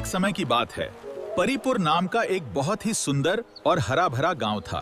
एक समय की बात है। परीपुर नाम का एक बहुत ही सुंदर और हरा भरा गांव था।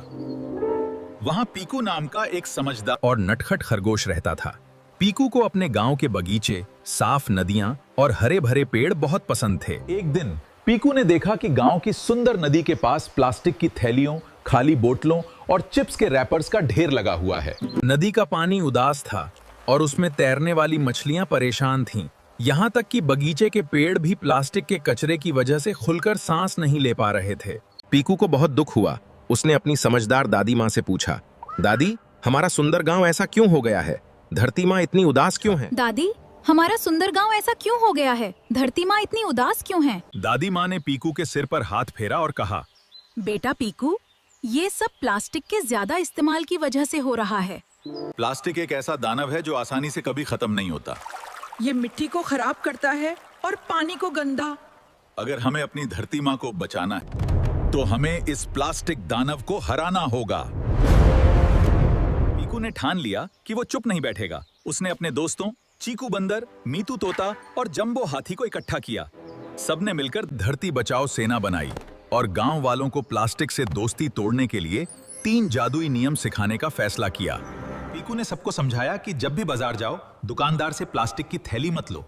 वहां पीकू नाम का एक समझदार और नटखट खरगोश रहता था। पीकू को अपने गांव के बगीचे, साफ नदियां और हरे भरे पेड़ बहुत पसंद थे। एक दिन पीकू ने देखा कि गांव की सुंदर नदी के पास प्लास्टिक की थैलियों, खाली बोतलों और चिप्स के रैपर्स का ढेर लगा हुआ है। नदी का पानी उदास था और उसमें तैरने वाली मछलियां परेशान थीं। यहाँ तक कि बगीचे के पेड़ भी प्लास्टिक के कचरे की वजह से खुलकर सांस नहीं ले पा रहे थे। पीकू को बहुत दुख हुआ। उसने अपनी समझदार दादी माँ से पूछा, दादी, हमारा सुंदर गांव ऐसा क्यों हो गया है? धरती माँ इतनी उदास क्यों है? दादी, हमारा सुंदर गांव ऐसा क्यों हो गया है? धरती माँ इतनी उदास क्यों है? दादी माँ ने पीकू के सिर पर हाथ फेरा और कहा, बेटा पीकू, ये सब प्लास्टिक के ज्यादा इस्तेमाल की वजह से हो रहा है। प्लास्टिक एक ऐसा दानव है जो आसानी से कभी खत्म नहीं होता। ये मिट्टी को खराब करता है और पानी को गंदा। अगर हमें अपनी धरती माँ को बचाना है तो हमें इस प्लास्टिक दानव को हराना होगा। पीकू ने ठान लिया कि वो चुप नहीं बैठेगा। उसने अपने दोस्तों चीकू बंदर, मीतू तोता और जंबो हाथी को इकट्ठा किया। सबने मिलकर धरती बचाओ सेना बनाई और गांव वालों को प्लास्टिक से दोस्ती तोड़ने के लिए 3 जादुई नियम सिखाने का फैसला किया। पीकू ने सबको समझाया कि जब भी बाजार जाओ, दुकानदार से प्लास्टिक की थैली मत लो।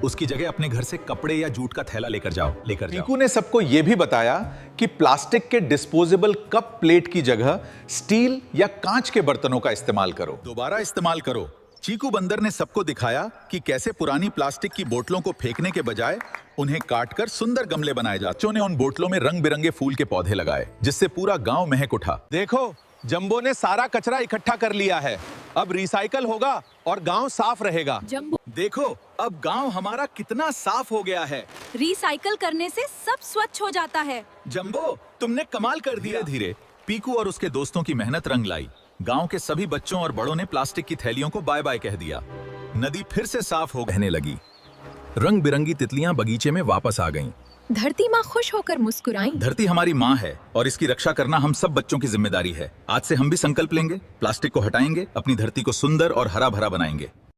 उसकी जगह अपने घर से कपड़े या जूट का थैला लेकर जाओ। पीकू ने सबको यह भी बताया कि प्लास्टिक के डिस्पोजेबल कप प्लेट की जगह स्टील या कांच के बर्तनों का इस्तेमाल करो। दोबारा इस्तेमाल करो। चीकू बंदर ने सबको दिखाया कि कैसे पुरानी प्लास्टिक की बोतलों को फेंकने के बजाय उन्हें काटकर सुंदर गमले बनाए जाते। बच्चों ने उन बोतलों में रंग बिरंगे फूल के पौधे लगाए, जिससे पूरा गांव महक उठा। देखो, जंबो ने सारा कचरा इकट्ठा कर लिया है। अब रिसाइकल होगा और गांव साफ रहेगा। जंबो, देखो, अब गांव हमारा कितना साफ हो गया है। रिसाइकल करने से सब स्वच्छ हो जाता है। जंबो, तुमने कमाल कर दिया। धीरे धीरे पीकू और उसके दोस्तों की मेहनत रंग लाई। गांव के सभी बच्चों और बड़ों ने प्लास्टिक की थैलियों को बाय बाय कह दिया। नदी फिर से साफ हो रहने लगी। रंग बिरंगी तितलियां बगीचे में वापस आ गईं। धरती माँ खुश होकर मुस्कुराई। धरती हमारी माँ है और इसकी रक्षा करना हम सब बच्चों की जिम्मेदारी है। आज से हम भी संकल्प लेंगे, प्लास्टिक को हटाएंगे, अपनी धरती को सुंदर और हरा भरा बनाएंगे।